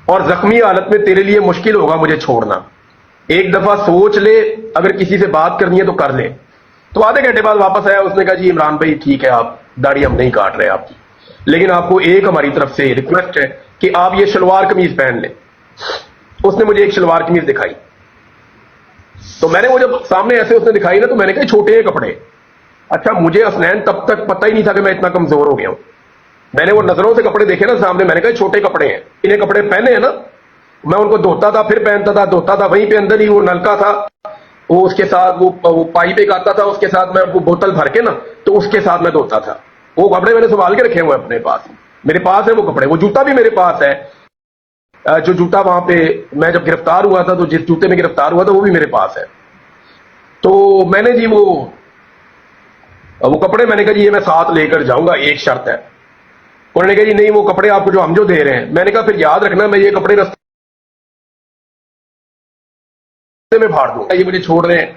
اور زخمی حالت میں تیرے لیے مشکل ہوگا مجھے چھوڑنا. ایک دفعہ سوچ لے, اگر کسی سے بات کرنی ہے تو کر لے. تو آدھے گھنٹے بعد واپس آیا, اس نے کہا جی عمران بھائی ٹھیک ہے, آپ داڑھی ہم نہیں کاٹ رہے آپ کی, لیکن آپ کو ایک ہماری طرف سے ریکویسٹ ہے کہ آپ یہ شلوار قمیض پہن لیں. اس نے مجھے ایک شلوار قمیض دکھائی, تو میں نے وہ جب سامنے ایسے اس نے دکھائی نا, تو میں نے کہا چھوٹے کپڑے. اچھا مجھے حسنین تب تک پتہ ہی نہیں تھا کہ میں اتنا کمزور ہو گیا ہوں. میں نے وہ نظروں سے کپڑے دیکھے نا سامنے, میں نے کہا چھوٹے کپڑے ہیں, انہیں کپڑے پہنے ہیں نا. میں ان کو دھوتا تھا پھر پہنتا تھا, دھوتا تھا وہیں پہ اندر ہی وہ نلکا تھا, وہ اس کے ساتھ وہ پائپ ایک آتا تھا, اس کے ساتھ میں وہ بوتل بھر کے نا, تو اس کے ساتھ میں دھوتا تھا. وہ کپڑے میں نے سنبھال کے رکھے ہوئے اپنے پاس, میرے پاس ہے وہ کپڑے. وہ جوتا بھی میرے پاس ہے, جو جوتا وہاں پہ میں جب گرفتار ہوا تھا, تو جس جوتے میں گرفتار ہوا تھا وہ بھی میرے پاس ہے. تو میں نے جی وہ کپڑے میں نے کہا جی یہ میں ساتھ لے کر جاؤں گا, ایک شرط ہے. انہوں نے کہا جی نہیں وہ کپڑے آپ کو جو ہم جو دے رہے ہیں. میں نے کہا پھر یاد رکھنا میں یہ کپڑے رستے میں پھاڑ دوں گا, یہ مجھے چھوڑ رہے ہیں,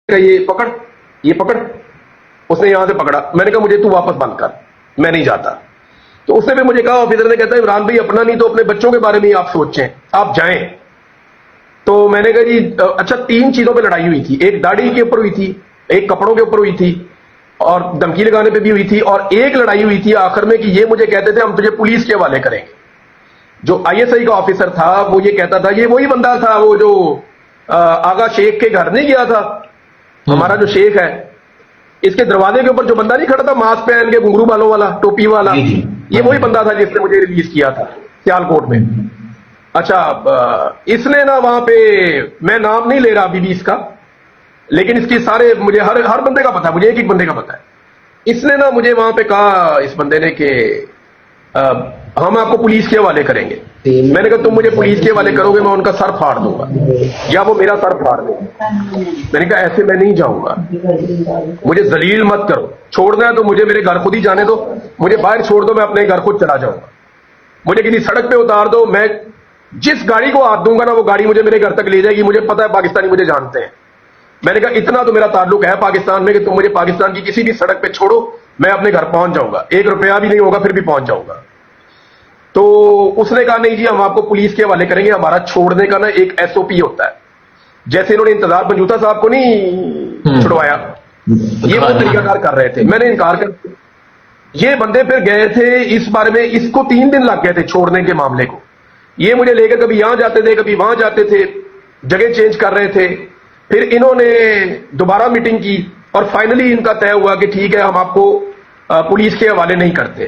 یہ پکڑ, یہ پکڑ. اس نے یہاں سے پکڑا, میں نے کہا مجھے تو واپس بند کر, میں نہیں جاتا. تو اس نے بھی مجھے کہا, آفیسر نے کہتا ہے عمران بھائی اپنا نہیں تو اپنے بچوں کے بارے میں آپ سوچیں, آپ جائیں. تو میں نے کہا جی اچھا 3 چیزوں پہ لڑائی ہوئی تھی, ایک داڑھی کے اوپر ہوئی تھی, ایک کپڑوں کے اوپر ہوئی تھی, اور دھمکی لگانے پہ بھی ہوئی تھی, اور ایک لڑائی ہوئی تھی آخر میں کہ یہ مجھے کہتے تھے ہم تجھے پولیس کے حوالے کریں گے. جو ISI کا آفیسر تھا وہ یہ کہتا تھا, یہ وہی بندہ تھا وہ جو آغا شیخ کے گھر نہیں گیا تھا, ہمارا جو شیخ ہے, اس کے دروازے کے اوپر جو بندہ نہیں کھڑا تھا ماسک پہن کے گھنگرو بالوں والا, ٹوپی والا, یہ وہی بندہ تھا جس نے مجھے ریلیز کیا تھا سیالکوٹ میں. اچھا اس نے نا وہاں پہ, میں نام نہیں لے رہا ابھی بھی اس کا, لیکن اس کی سارے مجھے ہر بندے کا پتا ہے, مجھے ایک بندے کا پتا ہے. اس نے نا مجھے وہاں پہ کہا اس بندے نے کہ ہم آپ کو پولیس کے حوالے کریں گے. میں نے کہا تم مجھے پولیس کے حوالے کرو گے میں ان کا سر پھاڑ دوں گا, یا وہ میرا سر پھاڑ دیں گے. میں نے کہا ایسے میں نہیں جاؤں گا, مجھے ذلیل مت کرو, چھوڑنا ہے تو مجھے میرے گھر خود ہی جانے دو, مجھے باہر چھوڑ دو, میں اپنے گھر خود چلا جاؤں گا. مجھے کسی سڑک پہ اتار دو, میں جس گاڑی کو ہاتھ دوں گا نا وہ گاڑی مجھے میرے گھر تک لے جائے گی. مجھے پتا ہے پاکستانی مجھے جانتے ہیں. میں نے کہا اتنا تو میرا تعلق ہے پاکستان میں کہ تم مجھے پاکستان کی کسی بھی سڑک پہ چھوڑو, میں اپنے گھر پہنچ جاؤں گا, 1 روپیہ بھی نہیں ہوگا پھر بھی پہنچ جاؤں گا. تو اس نے کہا نہیں جی ہم آپ کو پولیس کے حوالے کریں گے, ہمارا چھوڑنے کا نا ایک SOP ہوتا ہے. جیسے انہوں نے انتظار بنجوتا صاحب کو نہیں چھڑوایا, یہ وہ طریقہ کار کر رہے تھے. میں نے انکار کر, یہ بندے پھر گئے تھے اس بارے میں, اس کو 3 دن لگ گئے تھے چھوڑنے کے معاملے کو. یہ مجھے لے کر کبھی یہاں جاتے تھے کبھی وہاں جاتے تھے, جگہ چینج کر رہے تھے. پھر انہوں نے دوبارہ میٹنگ کی اور فائنلی ان کا طے ہوا کہ ٹھیک ہے ہم آپ کو پولیس کے حوالے نہیں کرتے,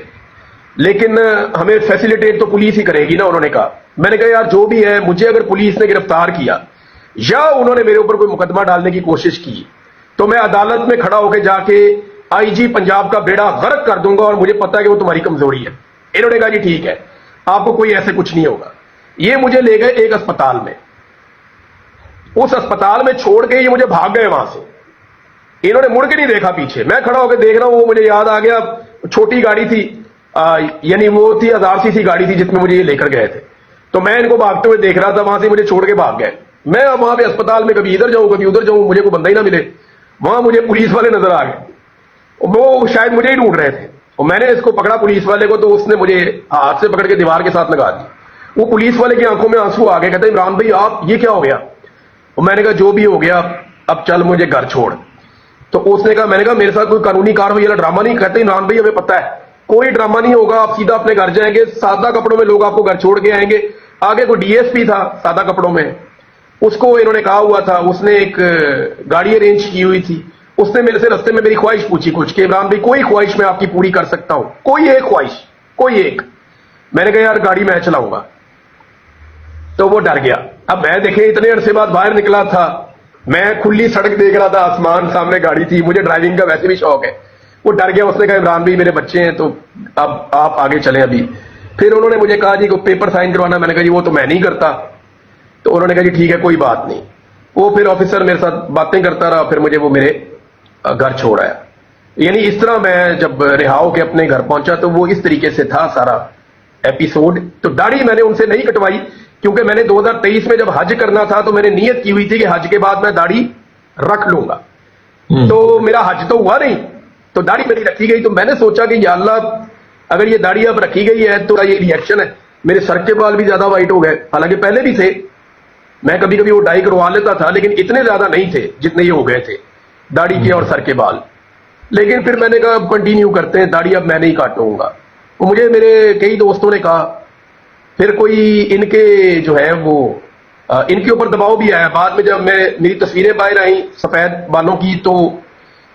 لیکن ہمیں فیسیلیٹیٹ تو پولیس ہی کرے گی نا. انہوں نے کہا, میں نے کہا یار جو بھی ہے, مجھے اگر پولیس نے گرفتار کیا یا انہوں نے میرے اوپر کوئی مقدمہ ڈالنے کی کوشش کی تو میں عدالت میں کھڑا ہو کے جا کے IG پنجاب کا بیڑا غرق کر دوں گا, اور مجھے پتا ہے کہ وہ تمہاری کمزوری ہے. انہوں نے کہا جی ٹھیک ہے آپ کو کوئی ایسے کچھ نہیں ہوگا. یہ مجھے لے گئے ایک اسپتال میں, اس اسپتال میں چھوڑ کے یہ مجھے بھاگ گئے وہاں سے. انہوں نے مڑ کے نہیں دیکھا پیچھے, میں کھڑا ہو کے دیکھ رہا ہوں. وہ مجھے یاد آ گیا, چھوٹی گاڑی تھی, یعنی وہ تھی 1000 cc گاڑی تھی جس میں مجھے یہ لے کر گئے تھے. تو میں ان کو بھاگتے ہوئے دیکھ رہا تھا, وہاں سے مجھے چھوڑ کے بھاگ گئے. میں اب وہاں پہ اسپتال میں کبھی ادھر جاؤں کبھی ادھر جاؤں, مجھے کوئی بندہ ہی نہ ملے. وہاں مجھے پولیس والے نظر آ گئے, وہ شاید مجھے ہی ڈھونڈ رہے تھے. اور میں نے اس کو پکڑا پولیس والے کو, تو اس نے مجھے ہاتھ سے پکڑ کے دیوار کے ساتھ لگا دی. وہ پولیس والے کی آنکھوں میں آنسو آ گئے, کہتے ہیں عمران بھائی آپ یہ کیا ہو گیا؟ اور میں نے کہا جو بھی ہو گیا اب چل مجھے گھر چھوڑ. تو اس نے کہا, میں نے کہا میرے ساتھ کوئی قانونی کاروائی والا ڈرامہ نہیں. کہتے عمران بھائی ہمیں پتا ہے کوئی ڈرامہ نہیں ہوگا, آپ سیدھا اپنے گھر جائیں گے, سادہ کپڑوں میں لوگ آپ کو گھر چھوڑ کے آئیں گے. آگے کوئی DSP تھا سادہ کپڑوں میں, اس کو انہوں نے کہا ہوا تھا, اس نے ایک گاڑی ارینج کی ہوئی تھی. اس نے میرے سے رستے میں میری خواہش پوچھی کچھ کہ عمران بھائی کوئی خواہش میں آپ کی پوری کر سکتا ہوں, کوئی ایک خواہش, کوئی ایک. میں نے کہا یار گاڑی میں چلاؤں گا. تو وہ ڈر گیا. اب میں دیکھیں اتنے عرصے بعد باہر نکلا تھا, میں کھلی سڑک دیکھ رہا تھا, آسمان سامنے گاڑی تھی, مجھے ڈرائیونگ کا ویسے بھی شوق ہے. وہ ڈر گیا. اس نے کہا عمران بھائی میرے بچے ہیں تو اب آپ آگے چلیں ابھی. پھر انہوں نے مجھے کہا جی کو پیپر سائن کروانا. میں نے کہا جی وہ تو میں نہیں کرتا. تو انہوں نے کہا جی ٹھیک ہے کوئی بات نہیں. وہ پھر آفیسر میرے ساتھ باتیں کرتا رہا, پھر مجھے وہ میرے گھر چھوڑ آیا. یعنی اس طرح میں جب رہا ہو کے اپنے گھر پہنچا تو وہ اس طریقے سے تھا سارا ایپیسوڈ. تو داڑھی میں نے ان سے نہیں کٹوائی کیونکہ میں نے 2023 میں جب حج کرنا تھا تو میں نے نیت کی ہوئی تھی کہ حج کے بعد میں داڑھی رکھ لوں گا. تو میرا حج تو ہوا نہیں, تو داڑھی میری رکھی گئی. تو میں نے سوچا کہ یا اللہ اگر یہ داڑھی اب رکھی گئی ہے تو یہ ریئیکشن ہے, میرے سر کے بال بھی زیادہ وائٹ ہو گئے، حالانکہ پہلے بھی تھے، میں کبھی کبھی وہ ڈائی کروا لیتا تھا، لیکن اتنے زیادہ نہیں تھے جتنے یہ ہو گئے تھے داڑھی کے اور سر کے بال۔ لیکن پھر میں نے کہا اب کنٹینیو کرتے ہیں، داڑھی اب میں نہیں کاٹوں گا۔ وہ مجھے میرے کئی دوستوں نے کہا، پھر کوئی ان کے جو ہے وہ ان کے اوپر دباؤ بھی آیا۔ بعد میں جب میری تصویریں باہر آئیں سفید بالوں کی، تو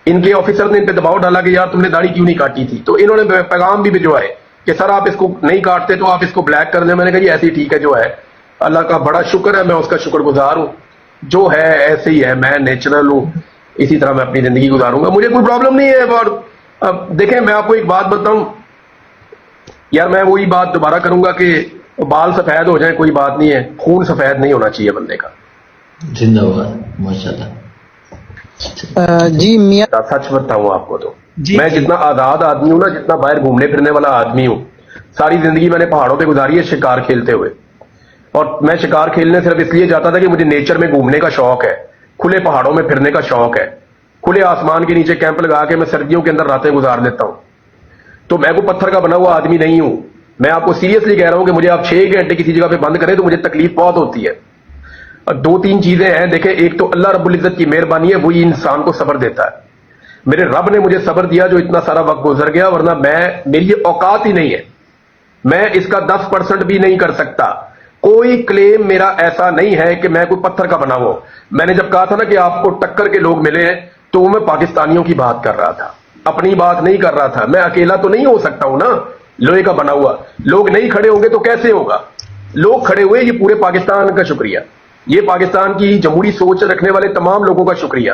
ان کے آفیسر نے ان پہ دباؤ ڈالا کہ یار تم نے داڑھی کیوں نہیں کاٹی تھی، تو انہوں نے پیغام بھی بھجوائے کہ سر آپ اس کو نہیں کاٹتے تو آپ اس کو بلیک کر دیں۔ میں نے کہا جی ایسے ہی ٹھیک ہے، جو ہے اللہ کا بڑا شکر ہے، میں اس کا شکر گزار ہوں، جو ہے ایسے ہی ہے، میں نیچرل ہوں، اسی طرح میں اپنی زندگی گزاروں گا، مجھے کوئی پرابلم نہیں ہے۔ اور اب دیکھیں میں آپ کو ایک بات بتاؤں یار، میں وہی بات دوبارہ کروں گا کہ بال سفید ہو جائیں کوئی بات نہیں ہے، خون سفید نہیں ہونا چاہیے بندے کا۔ زندہ باد ماشاءاللہ۔ جی میاں سچ بتاؤں آپ کو تو جی میں جتنا آزاد آدمی ہوں نا، جتنا باہر گھومنے پھرنے والا آدمی ہوں، ساری زندگی میں نے پہاڑوں پہ گزاری ہے شکار کھیلتے ہوئے۔ اور میں شکار کھیلنے صرف اس لیے جاتا تھا کہ مجھے نیچر میں گھومنے کا شوق ہے، کھلے پہاڑوں میں پھرنے کا شوق ہے، کھلے آسمان کے نیچے کیمپ لگا کے میں سردیوں کے اندر راتیں گزار لیتا ہوں۔ تو میں کوئی پتھر کا بنا ہوا آدمی نہیں ہوں، میں آپ کو سیریسلی کہہ رہا ہوں کہ مجھے آپ 6 گھنٹے کسی جگہ پہ بند کریں تو مجھے تکلیف بہت ہوتی ہے۔ اور 2-3 چیزیں ہیں، دیکھیں ایک تو اللہ رب العزت کی مہربانی ہے، وہی انسان کو صبر دیتا ہے۔ میرے رب نے مجھے صبر دیا جو اتنا سارا وقت گزر گیا، ورنہ میری یہ اوقات ہی نہیں ہے، میں اس کا 10% بھی نہیں کر سکتا۔ کوئی کلیم میرا ایسا نہیں ہے کہ میں کوئی پتھر کا بنا ہوا۔ میں نے جب کہا تھا نا کہ آپ کو ٹکر کے لوگ ملے ہیں، تو میں پاکستانیوں کی بات کر رہا تھا، اپنی بات نہیں کر رہا تھا۔ میں اکیلا تو نہیں ہو سکتا ہوں نا لوہے کا بنا ہوا، لوگ نہیں کھڑے ہوں گے تو کیسے ہوگا؟ لوگ کھڑے ہوئے، یہ پورے پاکستان کا شکریہ، یہ پاکستان کی جمہوری سوچ رکھنے والے تمام لوگوں کا شکریہ۔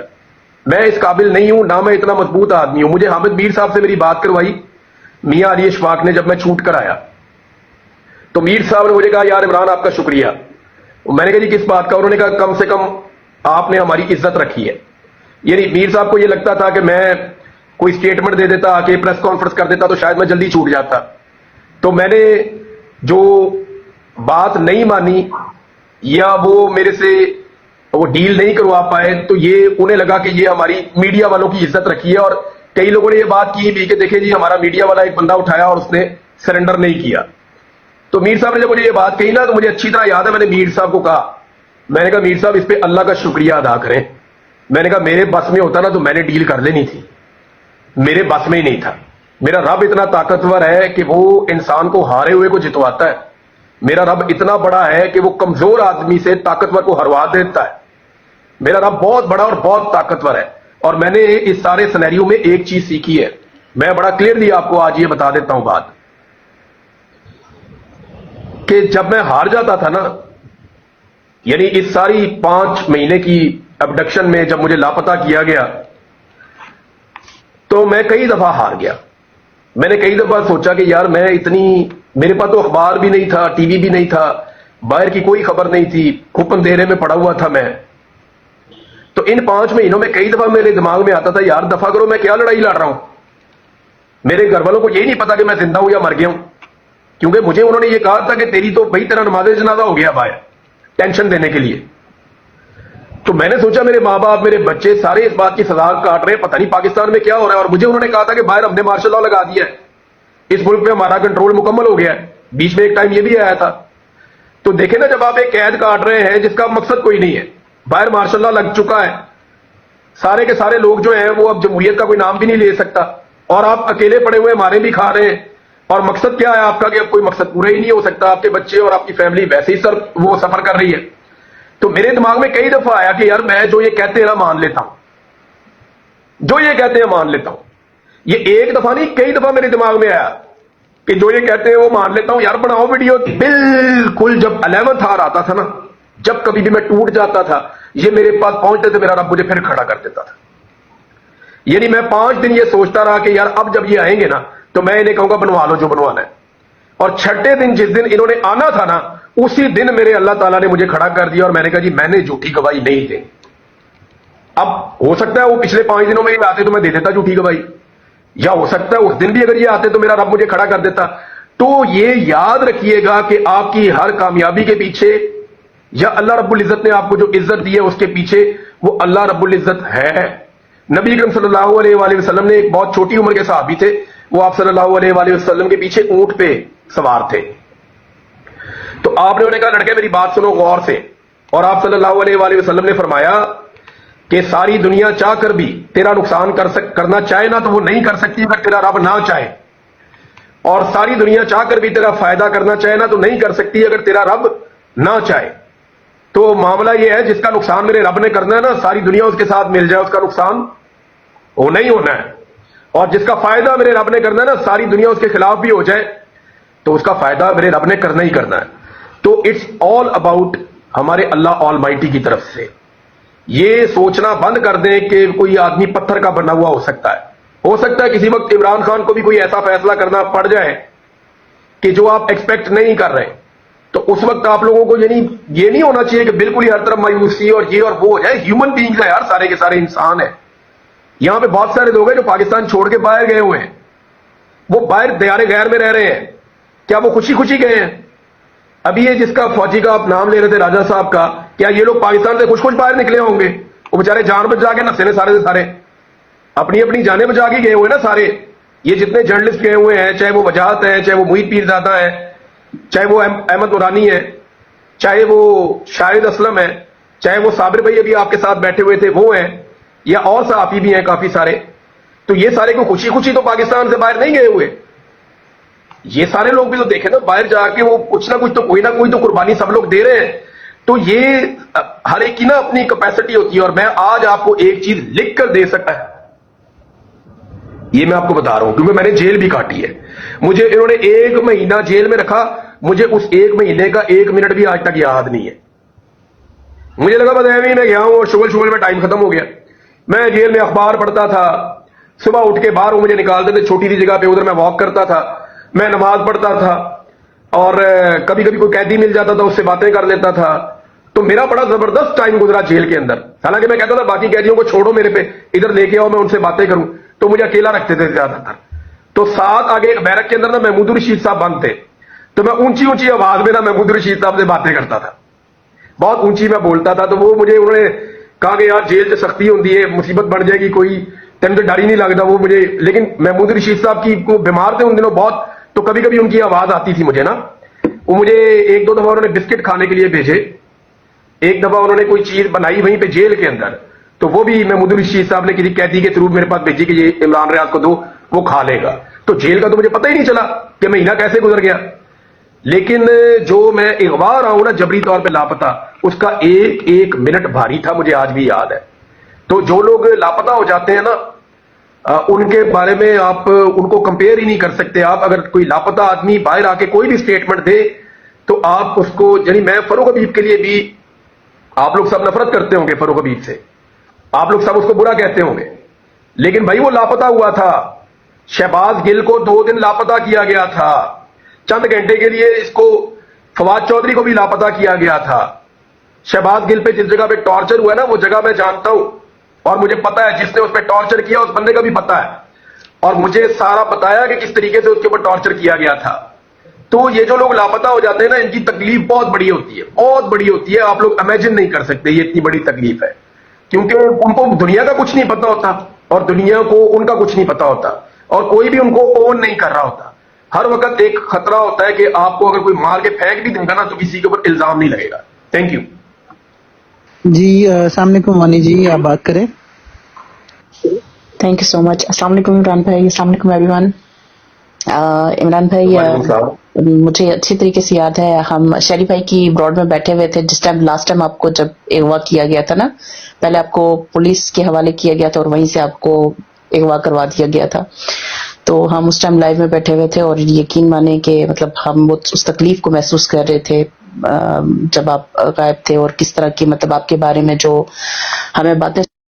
میں اس قابل نہیں ہوں، نہ میں اتنا مضبوط آدمی ہوں۔ مجھے حامد میر صاحب سے میری بات کروائی میاں علی اشفاق نے، جب میں چھوٹ کر آیا تو میر صاحب نے مجھے کہا یار عمران آپ کا شکریہ۔ میں نے کہا جی کس بات کا؟ انہوں نے کہا کم سے کم آپ نے ہماری عزت رکھی ہے۔ یعنی میر صاحب کو یہ لگتا تھا کہ میں کوئی سٹیٹمنٹ دے دیتا، کہ پریس کانفرنس کر دیتا تو شاید میں جلدی چھوٹ جاتا۔ تو میں نے جو بات نہیں مانی یا وہ میرے سے وہ ڈیل نہیں کروا پائے، تو یہ انہیں لگا کہ یہ ہماری میڈیا والوں کی عزت رکھی ہے۔ اور کئی لوگوں نے یہ بات کی بھی کہ دیکھیں جی ہمارا میڈیا والا ایک بندہ اٹھایا اور اس نے سرنڈر نہیں کیا۔ تو میر صاحب نے جب مجھے یہ بات کہی نا، تو مجھے اچھی طرح یاد ہے، میں نے میر صاحب کو کہا، میں نے کہا میر صاحب اس پہ اللہ کا شکریہ ادا کریں۔ میں نے کہا میرے بس میں ہوتا نا تو میں نے ڈیل کر لینی تھی، میرے بس میں ہی نہیں تھا۔ میرا رب اتنا طاقتور ہے کہ وہ انسان کو ہارے ہوئے کو جتواتا ہے۔ میرا رب اتنا بڑا ہے کہ وہ کمزور آدمی سے طاقتور کو ہروا دیتا ہے۔ میرا رب بہت بڑا اور بہت طاقتور ہے۔ اور میں نے اس سارے سینیریو میں ایک چیز سیکھی ہے، میں بڑا کلیئرلی آپ کو آج یہ بتا دیتا ہوں بات، کہ جب میں ہار جاتا تھا نا، یعنی اس ساری 5 مہینے کی ابڈکشن میں جب مجھے لاپتہ کیا گیا، تو میں کئی دفعہ ہار گیا۔ میں نے کئی دفعہ سوچا کہ یار میں میرے پاس تو اخبار بھی نہیں تھا، ٹی وی بھی نہیں تھا، باہر کی کوئی خبر نہیں تھی، خوب اندھیرے میں پڑا ہوا تھا میں۔ تو ان 5 مہینوں میں کئی دفعہ میرے دماغ میں آتا تھا یار دفعہ کرو، میں کیا لڑائی لڑ رہا ہوں؟ میرے گھر والوں کو یہی نہیں پتا کہ میں زندہ ہوں یا مر گیا ہوں، کیونکہ مجھے انہوں نے یہ کہا تھا کہ تیری تو بھائی تیرا نماز جنازہ ہو گیا باہر، ٹینشن دینے کے لیے۔ تو میں نے سوچا میرے ماں باپ میرے بچے سارے اس بات کی سزا کاٹ رہے ہیں، پتہ نہیں پاکستان میں کیا ہو رہا ہے۔ اور مجھے انہوں نے کہا تھا کہ باہر ہم نے مارشل لا لگا دیا ہے، اس ملک پہ ہمارا کنٹرول مکمل ہو گیا ہے۔ بیچ میں ایک ٹائم یہ بھی آیا تھا۔ تو دیکھیں نا، جب آپ ایک قید کاٹ رہے ہیں جس کا مقصد کوئی نہیں ہے، باہر مارشل لا لگ چکا ہے، سارے کے سارے لوگ جو ہیں وہ اب جمہوریت کا کوئی نام بھی نہیں لے سکتا، اور آپ اکیلے پڑے ہوئے مارے بھی کھا رہے ہیں۔ اور مقصد کیا ہے آپ کا؟ کہ اب کوئی مقصد پورا ہی نہیں ہو سکتا، آپ کے بچے اور آپ کی فیملی ویسے ہی وہ سفر کر رہی ہے۔ تو میرے دماغ میں کئی دفعہ آیا کہ یار میں جو یہ کہتے ہیں نا مان لیتا ہوں، جو یہ کہتے ہیں مان لیتا ہوں۔ یہ ایک دفعہ نہیں، کئی دفعہ میرے دماغ میں آیا کہ جو یہ کہتے ہیں وہ مان لیتا ہوں، یار بناؤ ویڈیو۔ بالکل جب 11th آور آتا تھا نا، جب کبھی بھی میں ٹوٹ جاتا تھا، یہ میرے پاس پہنچتے تھے، میرا رب مجھے پھر کھڑا کر دیتا تھا۔ یعنی میں 5 دن یہ سوچتا رہا کہ یار اب جب یہ آئیں گے نا تو میں انہیں کہوں گا بنوا لو جو بنوانا ہے۔ اور 6 دن جس دن انہوں نے آنا تھا نا، اسی دن میرے اللہ تعالیٰ نے مجھے کھڑا کر دیا، اور میں نے کہا جی میں نے جھوٹی گواہی نہیں دینی۔ اب ہو سکتا ہے وہ پچھلے 5 دنوں میں ہی آتے تو میں دے دیتا جھوٹی گواہی، یا ہو سکتا ہے اس دن بھی اگر یہ آتے تو میرا رب مجھے کھڑا کر دیتا۔ تو یہ یاد رکھیے گا کہ آپ کی ہر کامیابی کے پیچھے، یا اللہ رب العزت نے آپ کو جو عزت دی ہے اس کے پیچھے وہ اللہ رب العزت ہے۔ نبی اکرم صلی اللہ علیہ وآلہ وسلم نے، ایک بہت چھوٹی عمر کے صحابی تھے، وہ آپ صلی اللہ علیہ وآلہ وسلم کے پیچھے اونٹ پہ سوار تھے۔ تو آپ نے انہیں کہا لڑکے میری بات سنو غور سے, اور آپ صلی اللہ علیہ وآلہ وسلم نے فرمایا کہ ساری دنیا چاہ کر بھی تیرا نقصان کرنا چاہے نا تو وہ نہیں کر سکتی اگر تیرا رب نہ چاہے, اور ساری دنیا چاہ کر بھی تیرا فائدہ کرنا چاہے نا تو نہیں کر سکتی اگر تیرا رب نہ چاہے. تو معاملہ یہ ہے جس کا نقصان میرے رب نے کرنا ہے نا, ساری دنیا اس کے ساتھ مل جائے اس کا نقصان ہونا ہی ہونا ہے, اور جس کا فائدہ میرے رب نے کرنا ہے نا ساری دنیا اس کے خلاف بھی ہو جائے تو اس کا فائدہ میرے رب نے کرنا ہی کرنا ہے. تو اٹس آل اباؤٹ ہمارے اللہ آل مائٹی کی طرف سے. یہ سوچنا بند کر دیں کہ کوئی آدمی پتھر کا بنا ہوا ہو سکتا ہے. ہو سکتا ہے کسی وقت عمران خان کو بھی کوئی ایسا فیصلہ کرنا پڑ جائے کہ جو آپ ایکسپیکٹ نہیں کر رہے, تو اس وقت آپ لوگوں کو یعنی یہ نہیں ہونا چاہیے کہ بالکل ہی ہر طرف مایوسی اور یہ اور وہ ہو جائے. ہیومن بینگز ہے یار, سارے کے سارے انسان ہیں. یہاں پہ بہت سارے لوگ ہیں جو پاکستان چھوڑ کے باہر گئے ہوئے ہیں, وہ باہر دیار غیر میں رہ رہے ہیں. کیا وہ خوشی خوشی گئے ہیں؟ ابھی یہ جس کا فوجی کا آپ نام لے رہے تھے راجہ صاحب کا, کیا یہ لوگ پاکستان سے خوش خوش باہر نکلے ہوں گے؟ وہ بیچارے جان بچا کے نسے نے سارے سے سارے اپنی اپنی جانیں بچا کے گئے ہوئے نا سارے. یہ جتنے جرنلسٹ گئے ہوئے ہیں, چاہے وہ وجاہت ہے, چاہے وہ محیط پیرزادہ ہے, چاہے وہ احمد نورانی ہے, چاہے وہ شاہد اسلم ہے, چاہے وہ صابر بھائی ابھی آپ کے ساتھ بیٹھے ہوئے تھے وہ ہیں, یا اور صحافی بھی ہیں کافی سارے. تو یہ سارے کو خوشی خوشی تو پاکستان سے باہر نہیں گئے ہوئے. یہ سارے لوگ بھی تو دیکھیں نا, باہر جا کے وہ کچھ نہ کچھ تو کوئی نہ کوئی تو قربانی سب لوگ دے رہے ہیں. تو یہ ہر ایک کی نا اپنی کیپیسٹی ہوتی ہے, اور میں آج آپ کو ایک چیز لکھ کر دے سکتا ہے, یہ میں آپ کو بتا رہا ہوں کیونکہ میں نے جیل بھی کاٹی ہے. مجھے انہوں نے 1 مہینہ جیل میں رکھا, مجھے اس 1 مہینے کا 1 منٹ بھی آج تک یاد نہیں ہے. مجھے لگا بس میں گیا ہوں اور شغل میں ٹائم ختم ہو گیا. میں جیل میں اخبار پڑھتا تھا, صبح اٹھ کے باہر مجھے نکالتے تھے چھوٹی سی جگہ پہ, ادھر میں واک کرتا تھا, میں نماز پڑھتا تھا, اور کبھی کبھی کوئی قیدی مل جاتا تھا اس سے باتیں کر لیتا تھا. تو میرا بڑا زبردست ٹائم گزرا جیل کے اندر. حالانکہ میں کہتا تھا باقی قیدیوں کو چھوڑو میرے پہ, ادھر لے کے آؤ میں ان سے باتیں کروں, تو مجھے اکیلا رکھتے تھے زیادہ تر. تو ساتھ آگے ایک بیرک کے اندر نا محمود الرشید صاحب بند تھے, تو میں اونچی اونچی آواز میں نا محمود الرشید صاحب سے باتیں کرتا تھا, بہت اونچی میں بولتا تھا. تو وہ مجھے انہوں نے کہا کہ یار جیل سے سختی ہوتی ہے, مصیبت بڑھ جائے گی کوئی, تین تو ڈر ہی نہیں لگتا وہ مجھے. لیکن محمود رشید صاحب کی کو بیمار تھے ان دنوں بہت, تو کبھی کبھی ان کی آواز آتی تھی مجھے نا. وہ مجھے 1-2 دفعہ انہوں نے بسکٹ کھانے کے لیے بھیجے, ایک دفعہ انہوں نے کوئی چیز بنائی وہیں پہ جیل کے اندر, تو وہ بھی محمود رشید صاحب نے کسی قیدی کے تھرو میرے پاس بھیجی کہ یہ عمران ریاض کو دو, وہ کھا لے گا. تو جیل کا تو مجھے پتہ ہی نہیں چلا کہ مہینہ کیسے گزر گیا. لیکن جو میں اغوا رہا ہوں نا جبری طور پہ لاپتہ, اس کا 1 منٹ بھاری تھا, مجھے آج بھی یاد ہے. تو جو لوگ لاپتہ ہو جاتے ہیں نا, ان کے بارے میں آپ ان کو کمپیئر ہی نہیں کر سکتے. آپ اگر کوئی لاپتہ آدمی باہر آ کے کوئی بھی سٹیٹمنٹ دے تو آپ اس کو, یعنی میں فاروق حبیب کے لیے بھی, آپ لوگ سب نفرت کرتے ہوں گے فاروق حبیب سے, آپ لوگ سب اس کو برا کہتے ہوں گے, لیکن بھائی وہ لاپتہ ہوا تھا. شہباز گل کو 2 دن لاپتہ کیا گیا تھا, چند گھنٹے کے لیے اس کو فواد چودھری کو بھی لاپتہ کیا گیا تھا. شہباز گل پہ جس جگہ پہ ٹارچر ہوا ہے نا, وہ جگہ میں جانتا ہوں, اور مجھے پتا ہے جس نے اس پہ ٹارچر کیا اس بندے کا بھی پتا ہے, اور مجھے سارا بتایا کہ کس طریقے سے اس کے اوپر ٹارچر کیا گیا تھا. تو یہ جو لوگ لاپتہ ہو جاتے ہیں نا, ان کی تکلیف بہت بڑی ہوتی ہے, بہت بڑی ہوتی ہے. آپ لوگ امیجن نہیں کر سکتے یہ اتنی بڑی تکلیف ہے, کیونکہ ان کو دنیا کا کچھ نہیں پتا ہوتا, اور دنیا کو ان کا کچھ نہیں پتا ہوتا, اور کوئی بھی ان کو اون نہیں کر رہا ہوتا. ہر وقت ایک خطرہ ہوتا ہے کہ آپ کو اگر کوئی مار کے پھینک بھی دے گا نا تو کسی کے اوپر الزام نہیں لگے گا. Thank you. جی السلام علیکم وانی جی, آپ بات کریں. تھینک یو سو مچ. السلام علیکم عمران بھائی, السلام علیکم ایوری ون. عمران بھائی, مجھے اچھی طریقے سے یاد ہے ہم شیری بھائی کی براڈ میں بیٹھے ہوئے تھے جس ٹائم لاسٹ ٹائم آپ کو جب اغوا کیا گیا تھا نا, پہلے آپ کو پولیس کے حوالے کیا گیا تھا اور وہیں سے آپ کو اغوا کروا دیا گیا تھا. تو ہم اس ٹائم لائیو میں بیٹھے ہوئے تھے, اور یقین مانے کہ مطلب ہم اس تکلیف کو محسوس کر رہے تھے جب آپ غائب تھے, اور کس طرح کی مطلب آپ کے بارے میں جو ہمیں باتیں